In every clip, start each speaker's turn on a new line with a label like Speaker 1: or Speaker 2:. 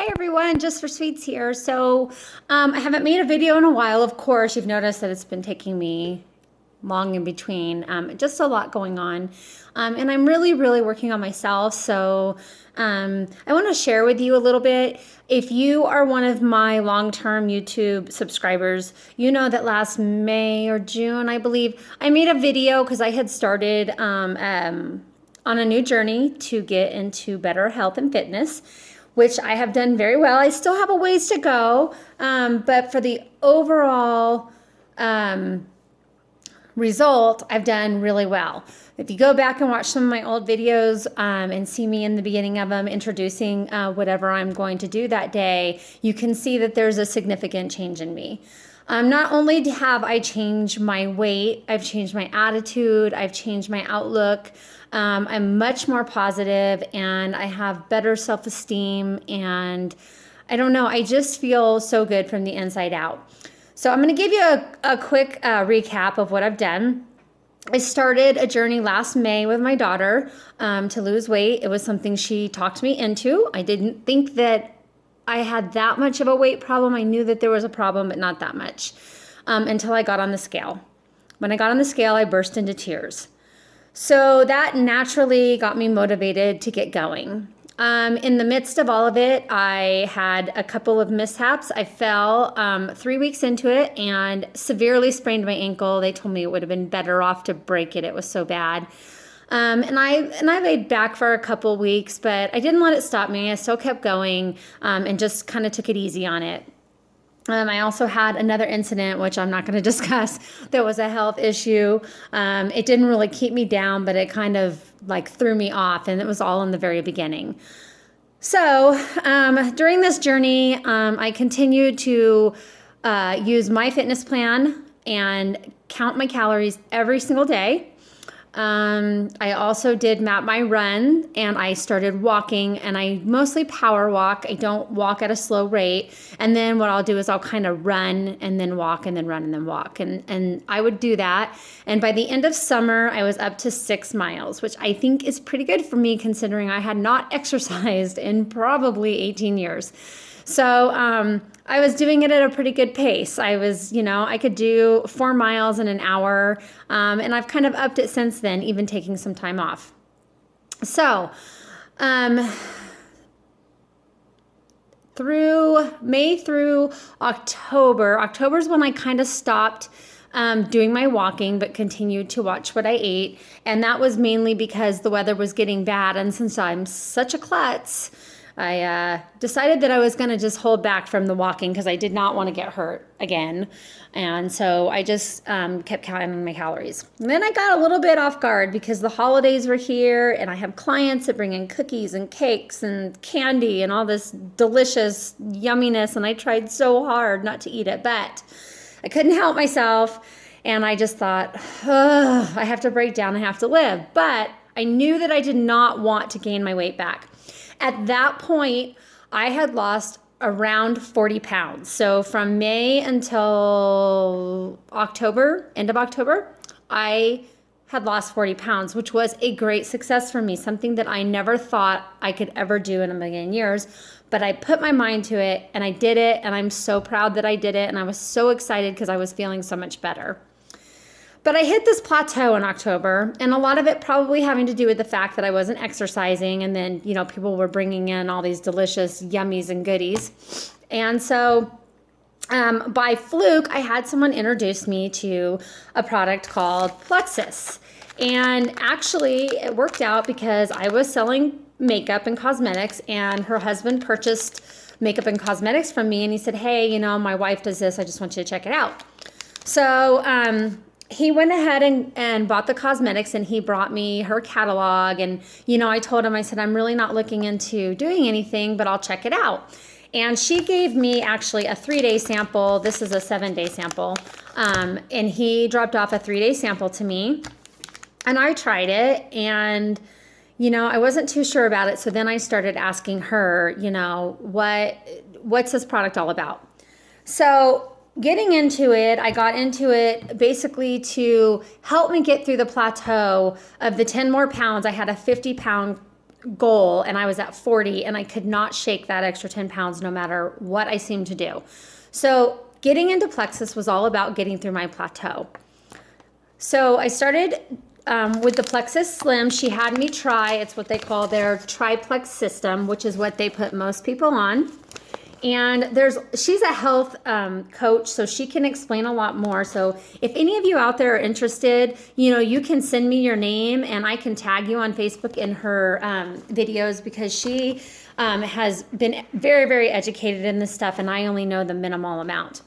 Speaker 1: everyone, Jus4sweetz here. So I haven't made a video in a while. Of course, you've noticed that it's been taking me long in between. Just a lot going on. And I'm really working on myself. So I want to share with you a little bit. If you are one of my long-term YouTube subscribers, you know that last May or June, I believe, I made a video because I had started on a new journey to get into better health and fitness, which I have done very well. I still have a ways to go, but for the overall result, I've done really well. If you go back and watch some of my old videos and see me in the beginning of them introducing whatever I'm going to do that day, you can see that there's a significant change in me. Not only have I changed my weight, I've changed my attitude, I've changed my outlook. I'm much more positive and I have better self-esteem, and I don't know, I just feel so good from the inside out. So I'm going to give you a quick recap of what I've done. I started a journey last May with my daughter to lose weight. It was something she talked me into. I didn't think that I had that much of a weight problem. I knew that there was a problem, but not that much until I got on the scale. When I got on the scale, I burst into tears. So that naturally got me motivated to get going. In the midst of all of it, I had a couple of mishaps. I fell 3 weeks into it and severely sprained my ankle. They told me it would have been better off to break it. It was so bad. And I laid back for a couple weeks, but I didn't let it stop me. I still kept going and just kind of took it easy on it. I also had another incident, which I'm not going to discuss. There was a health issue. It didn't really keep me down, but it kind of like threw me off, and it was all in the very beginning. So during this journey, I continued to use my fitness plan and count my calories every single day. I also did map my run, and I started walking, and I mostly power walk. I don't walk at a slow rate. And then what I'll do is I'll kind of run and then walk and then run and then walk. And I would do that. And by the end of summer, I was up to 6 miles, which I think is pretty good for me considering I had not exercised in probably 18 years. So I was doing it at a pretty good pace. I was, I could do 4 miles in an hour, and I've kind of upped it since then, even taking some time off. So through May through October is when I kind of stopped doing my walking, but continued to watch what I ate. And that was mainly because the weather was getting bad. And since I'm such a klutz, I decided that I was going to just hold back from the walking because I did not want to get hurt again. And so I just kept counting my calories. And then I got a little bit off guard because the holidays were here and I have clients that bring in cookies and cakes and candy and all this delicious yumminess. And I tried so hard not to eat it, but I couldn't help myself. And I just thought, I have to break down. I have to live. But I knew that I did not want to gain my weight back. At that point, I had lost around 40 pounds. So from May until October, end of October, I had lost 40 pounds, which was a great success for me, something that I never thought I could ever do in a million years. But I put my mind to it and I did it, and I'm so proud that I did it. And I was so excited because I was feeling so much better. But I hit this plateau in October, and a lot of it probably having to do with the fact that I wasn't exercising, and then, people were bringing in all these delicious yummies and goodies. And so by fluke, I had someone introduce me to a product called Plexus. And actually, it worked out because I was selling makeup and cosmetics, and her husband purchased makeup and cosmetics from me, and he said, hey, my wife does this. I just want you to check it out. So he went ahead and bought the cosmetics, and he brought me her catalog. And, I told him, I said, I'm really not looking into doing anything, but I'll check it out. And she gave me actually a 3-day sample. This is a 7-day sample. And he dropped off a 3-day sample to me, and I tried it, and, I wasn't too sure about it. So then I started asking her, what's this product all about? So getting into it, I got into it basically to help me get through the plateau of the 10 more pounds. I had a 50-pound goal and I was at 40 and I could not shake that extra 10 pounds no matter what I seemed to do. So getting into Plexus was all about getting through my plateau. So I started with the Plexus Slim. She had me try, it's what they call their triplex system, which is what they put most people on. And she's a health coach, so she can explain a lot more. So if any of you out there are interested, you can send me your name and I can tag you on Facebook in her videos, because she has been very, very educated in this stuff and I only know the minimal amount.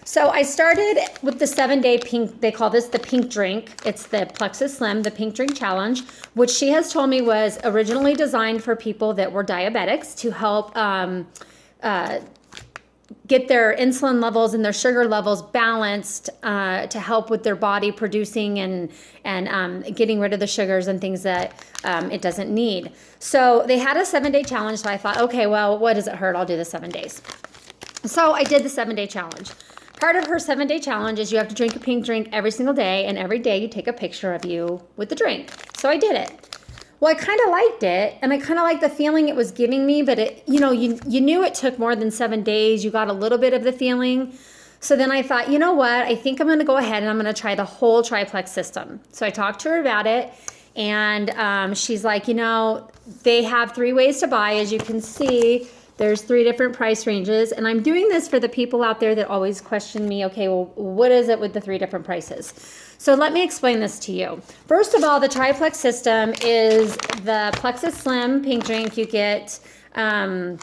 Speaker 1: So I started with the 7-day pink, they call this the pink drink. It's the Plexus Slim, the pink drink challenge, which she has told me was originally designed for people that were diabetics to help get their insulin levels and their sugar levels balanced, to help with their body producing and getting rid of the sugars and things that it doesn't need. So they had a 7-day challenge. So I thought, okay, well, what does it hurt? I'll do the 7 days. So I did the 7-day challenge. Part of her 7-day challenge is you have to drink a pink drink every single day, and every day you take a picture of you with the drink. So I did it. Well, I kind of liked it, and I kind of liked the feeling it was giving me, but it, you knew it took more than 7 days. You got a little bit of the feeling. So then I thought, you know what? I think I'm going to go ahead and I'm going to try the whole triplex system. So I talked to her about it, and she's like, they have 3 ways to buy, as you can see. There's 3 different price ranges, and I'm doing this for the people out there that always question me, okay, well, what is it with the 3 different prices? So let me explain this to you. First of all, the triplex system is the Plexus Slim pink drink. You get a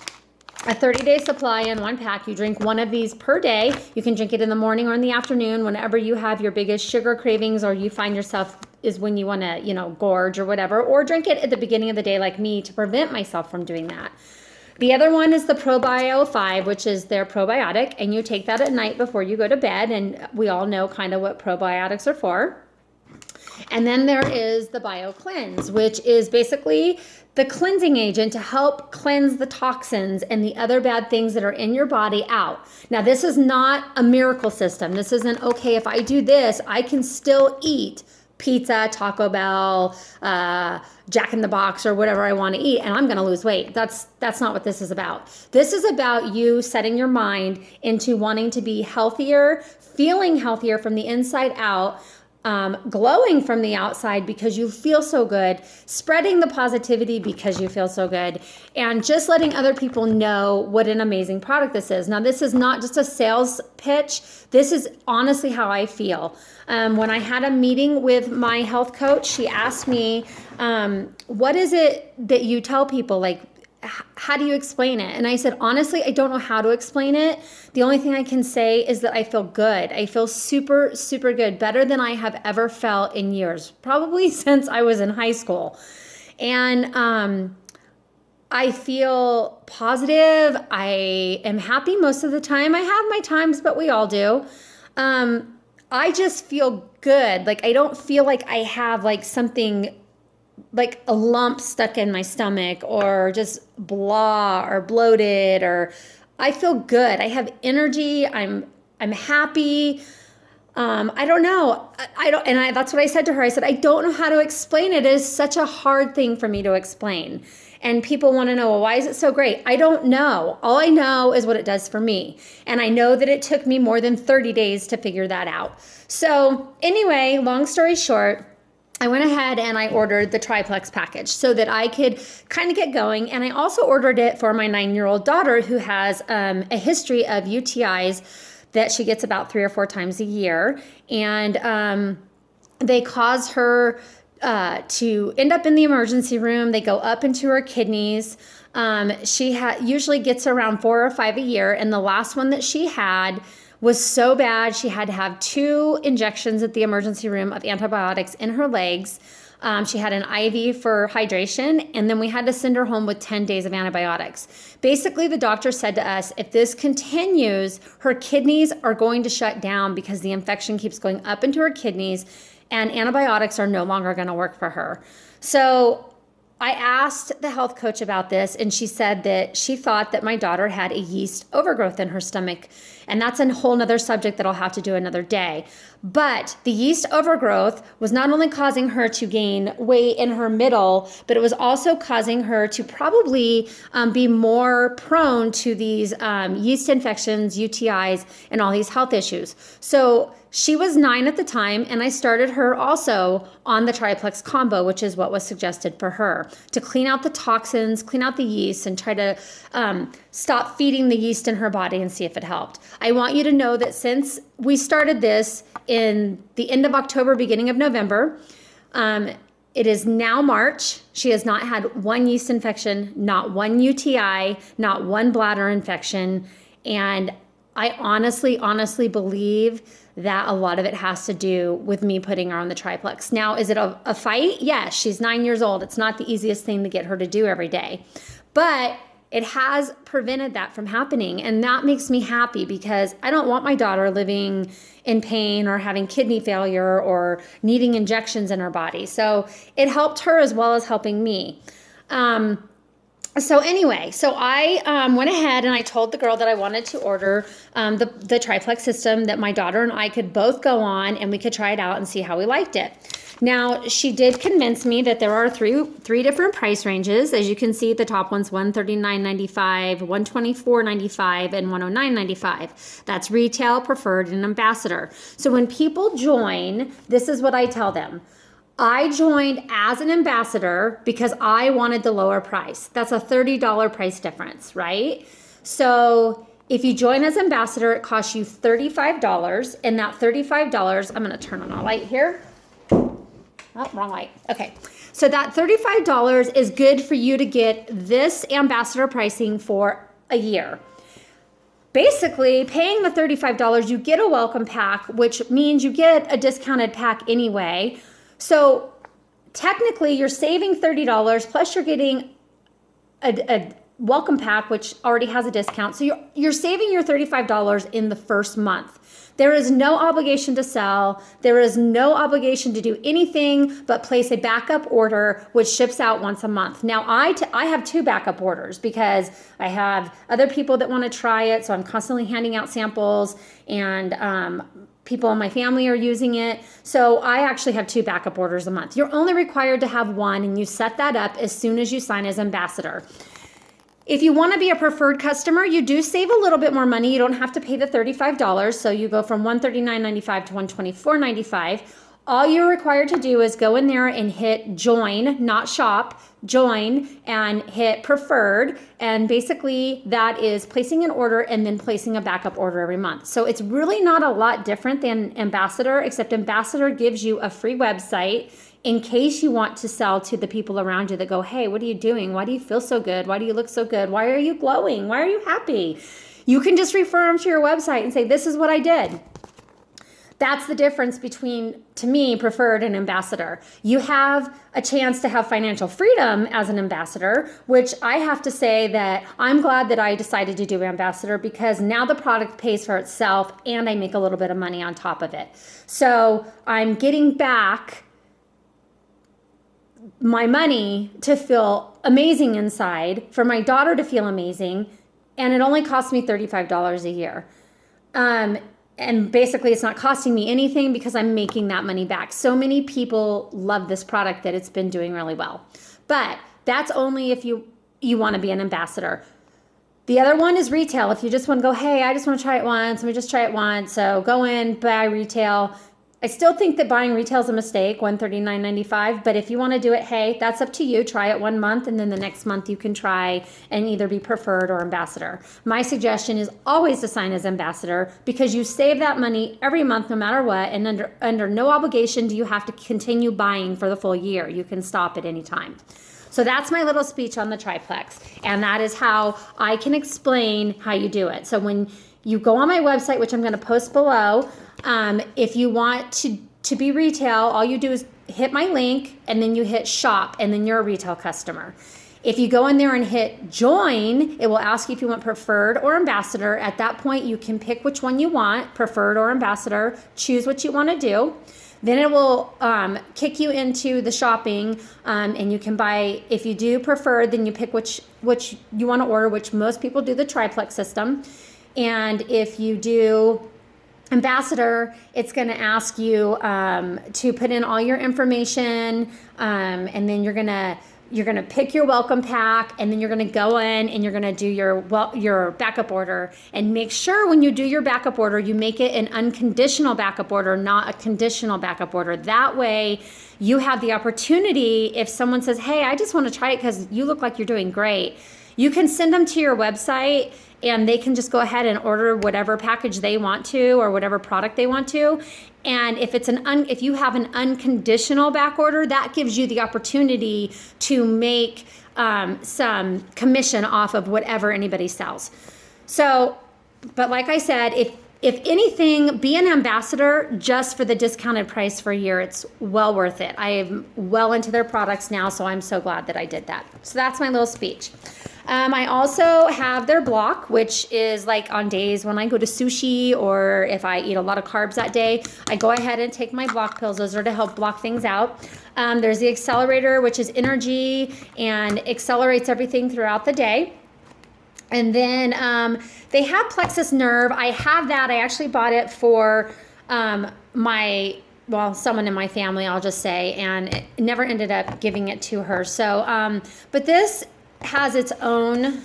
Speaker 1: 30-day supply in 1 pack. You drink 1 of these per day. You can drink it in the morning or in the afternoon, whenever you have your biggest sugar cravings or you find yourself is when you want to, gorge or whatever, or drink it at the beginning of the day like me to prevent myself from doing that. The other one is the Probio 5, which is their probiotic, and you take that at night before you go to bed, and we all know kind of what probiotics are for. And then there is the Bio Cleanse, which is basically the cleansing agent to help cleanse the toxins and the other bad things that are in your body out. Now, this is not a miracle system. This isn't, okay, if I do this, I can still eat pizza, Taco Bell, Jack in the Box, or whatever I want to eat, and I'm going to lose weight. That's not what this is about. This is about you setting your mind into wanting to be healthier, feeling healthier from the inside out, glowing from the outside because you feel so good, spreading the positivity because you feel so good, and just letting other people know what an amazing product this is. Now, this is not just a sales pitch. This is honestly how I feel. When I had a meeting with my health coach, she asked me, what is it that you tell people? Like, how do you explain it? And I said, honestly, I don't know how to explain it. The only thing I can say is that I feel good. I feel super, super good, better than I have ever felt in years, probably since I was in high school. And I feel positive. I am happy most of the time. I have my times, but we all do. I just feel good. Like, I don't feel like I have like something like a lump stuck in my stomach or just blah or bloated, or I feel good. I have energy. I'm happy. I don't know. That's what I said to her. I said, I don't know how to explain it. It is such a hard thing for me to explain. And people want to know, well, why is it so great? I don't know. All I know is what it does for me. And I know that it took me more than 30 days to figure that out. So anyway, long story short, I went ahead and I ordered the triplex package so that I could kind of get going. And I also ordered it for my 9-year-old daughter who has a history of UTIs that she gets about 3 or 4 times a year. And they cause her to end up in the emergency room. They go up into her kidneys. She usually gets around 4 or 5 a year. And the last one that she had was so bad, she had to have 2 injections at the emergency room of antibiotics in her legs. She had an IV for hydration, and then we had to send her home with 10 days of antibiotics. Basically, the doctor said to us, if this continues, her kidneys are going to shut down because the infection keeps going up into her kidneys, and antibiotics are no longer going to work for her. So I asked the health coach about this, and she said that she thought that my daughter had a yeast overgrowth in her stomach. And that's a whole nother subject that I'll have to do another day. But the yeast overgrowth was not only causing her to gain weight in her middle, but it was also causing her to probably be more prone to these yeast infections, UTIs, and all these health issues. So she was 9 at the time, and I started her also on the triplex combo, which is what was suggested for her, to clean out the toxins, clean out the yeast, and try to stop feeding the yeast in her body and see if it helped. I want you to know that since we started this in the end of October, beginning of November, it is now March. She has not had one yeast infection, not one UTI, not one bladder infection, and I honestly believe that a lot of it has to do with me putting her on the triplex. Now, is it a fight? Yes, she's 9 years old. It's not the easiest thing to get her to do every day, but it has prevented that from happening. And that makes me happy because I don't want my daughter living in pain or having kidney failure or needing injections in her body. So it helped her as well as helping me. So anyway, I went ahead and I told the girl that I wanted to order the triplex system that my daughter and I could both go on and we could try it out and see how we liked it. Now, she did convince me that there are three different price ranges. As you can see, the top one's $139.95, $124.95, and $109.95. That's retail, preferred, and ambassador. So when people join, this is what I tell them. I joined as an ambassador because I wanted the lower price. That's a $30 price difference, right? So if you join as ambassador, it costs you $35. And that $35, I'm going to turn on a light here. Oh, wrong light. Okay. So that $35 is good for you to get this ambassador pricing for a year. Basically, paying the $35, you get a welcome pack, which means you get a discounted pack anyway. So technically, you're saving $30, plus you're getting a welcome pack, which already has a discount. So you're saving your $35 in the first month. There is no obligation to sell. There is no obligation to do anything but place a backup order, which ships out once a month. Now, I have 2 backup orders because I have other people that want to try it. So I'm constantly handing out samples, and people in my family are using it. So I actually have 2 backup orders a month. You're only required to have 1, and you set that up as soon as you sign as ambassador. If you want to be a preferred customer, you do save a little bit more money. You don't have to pay the $35. So you go from $139.95 to $124.95. All you're required to do is go in there and hit join, not shop, join, and hit preferred. And basically that is placing an order and then placing a backup order every month. So it's really not a lot different than Ambassador, except Ambassador gives you a free website in case you want to sell to the people around you that go, hey, what are you doing? Why do you feel so good? Why do you look so good? Why are you glowing? Why are you happy? You can just refer them to your website and say, this is what I did. That's the difference between, to me, preferred and ambassador. You have a chance to have financial freedom as an ambassador, which I have to say that I'm glad that I decided to do ambassador because now the product pays for itself and I make a little bit of money on top of it. So I'm getting back my money to feel amazing inside, for my daughter to feel amazing, and it only cost me $35 a year. And basically it's not costing me anything because I'm making that money back. So many people love this product that it's been doing really well. But that's only if you want to be an ambassador. The other one is retail. If you just want to go, hey, I just want to try it once, let me just try it once. So go in, buy retail. I still think that buying retail is a mistake, $139.95. But if you want to do it, hey, that's up to you. Try it 1 month, and then the next month you can try and either be preferred or ambassador. My suggestion is always to sign as ambassador because you save that money every month no matter what, and under no obligation do you have to continue buying for the full year. You can stop at any time. So that's my little speech on the triplex, and that is how I can explain how you do it. So when you go on my website, which I'm going to post below, if you want to be retail, all you do is hit my link and then you hit shop and then you're a retail customer. If you go in there and hit join, it will ask you if you want preferred or ambassador. At that point, you can pick which one you want, preferred or ambassador, choose what you want to do. Then it will kick you into the shopping, and you can buy, if you do prefer, then you pick which you want to order, which most people do the triplex system. And if you do Ambassador, it's going to ask you to put in all your information, and then you're going to pick your welcome pack, and then you're going to go in and you're going to do your backup order. And make sure when you do your backup order, you make it an unconditional backup order, not a conditional backup order. That way you have the opportunity, if someone says, hey, I just want to try it because you look like you're doing great, you can send them to your website and they can just go ahead and order whatever package they want to or whatever product they want to. And if it's if you have an unconditional back order, that gives you the opportunity to make some commission off of whatever anybody sells. So, but like I said, if anything, be an ambassador just for the discounted price for a year. It's well worth it. I am well into their products now, so I'm so glad that I did that. So that's my little speech. I also have their block, which is like on days when I go to sushi or if I eat a lot of carbs that day, I go ahead and take my block pills. Those are to help block things out. There's the accelerator, which is energy and accelerates everything throughout the day. And then they have Plexus Nerve. I have that. I actually bought it for someone in my family, I'll just say, and it never ended up giving it to her. So, but this has its own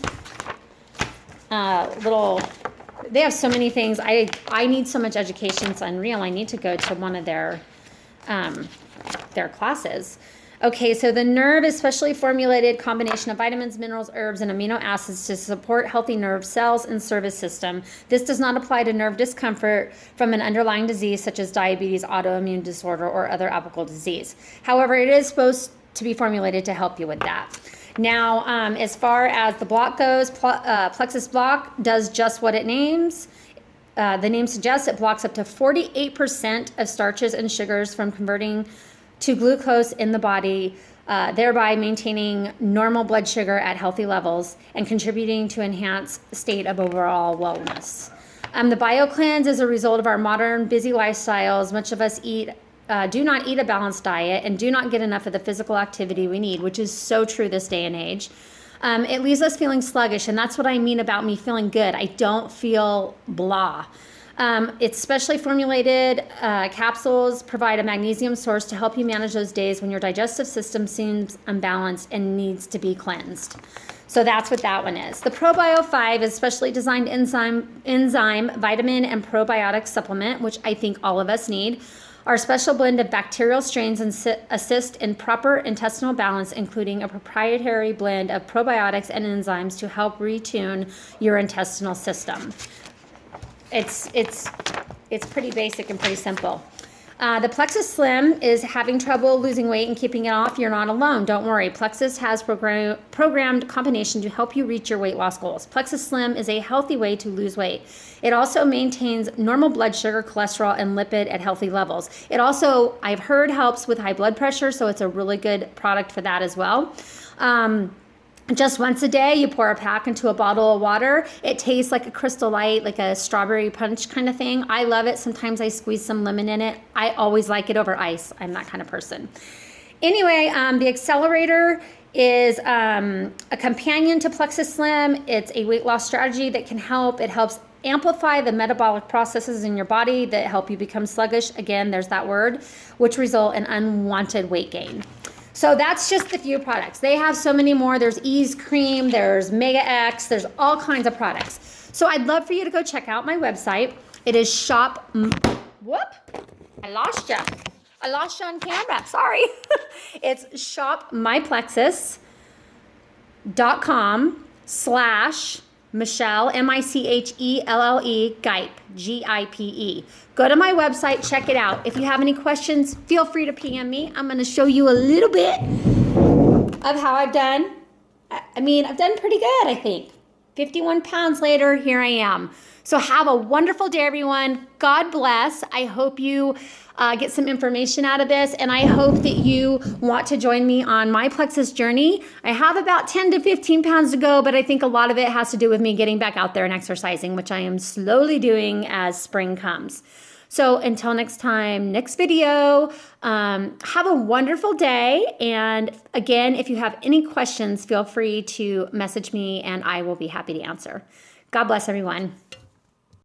Speaker 1: they have so many things. I need so much education. It's unreal. I need to go to one of their classes. Okay, so the Nerve is specially formulated combination of vitamins, minerals, herbs, and amino acids to support healthy nerve cells and nervous system. This does not apply to nerve discomfort from an underlying disease such as diabetes, autoimmune disorder, or other applicable disease. However, it is supposed to be formulated to help you with that. Now, as far as the block goes, Plexus Block does just what it names. The name suggests it blocks up to 48% of starches and sugars from converting to glucose in the body, thereby maintaining normal blood sugar at healthy levels and contributing to enhanced state of overall wellness. The BioCleanse is a result of our modern busy lifestyles. Much of us do not eat a balanced diet and do not get enough of the physical activity we need, which is so true this day and age. It leaves us feeling sluggish, and that's what I mean about me feeling good. I don't feel blah. It's specially formulated capsules provide a magnesium source to help you manage those days when your digestive system seems unbalanced and needs to be cleansed. So that's what that one is. The ProBio 5 is specially designed enzyme, vitamin, and probiotic supplement, which I think all of us need. Our special blend of bacterial strains assist in proper intestinal balance, including a proprietary blend of probiotics and enzymes to help retune your intestinal system. It's pretty basic and pretty simple. The Plexus Slim is having trouble losing weight and keeping it off. You're not alone. Don't worry. Plexus has programmed combination to help you reach your weight loss goals. Plexus Slim is a healthy way to lose weight. It also maintains normal blood sugar, cholesterol, and lipid at healthy levels. It also, I've heard, helps with high blood pressure, so it's a really good product for that as well. Just once a day, you pour a pack into a bottle of water. It tastes like a Crystal Light, like a strawberry punch kind of thing. I love it. Sometimes I squeeze some lemon in it. I always like it over ice. I'm that kind of person. Anyway, the accelerator is a companion to Plexus Slim. It's a weight loss strategy that can help. It helps amplify the metabolic processes in your body that help you become sluggish. Again, there's that word, which result in unwanted weight gain. So that's just the few products. They have so many more. There's Ease Cream, there's Mega X, there's all kinds of products. So I'd love for you to go check out my website. It is I lost you on camera, sorry. It's shopmyplexus.com/Michelle, Michelle, Gipe, Gipe. Go to my website, check it out. If you have any questions, feel free to PM me. I'm going to show you a little bit of how I've done. I've done pretty good, I think. 51 pounds later, here I am. So have a wonderful day, everyone. God bless. I hope you get some information out of this, and I hope that you want to join me on my Plexus journey. I have about 10 to 15 pounds to go, but I think a lot of it has to do with me getting back out there and exercising, which I am slowly doing as spring comes. So until next time, next video, have a wonderful day. And again, if you have any questions, feel free to message me and I will be happy to answer. God bless everyone.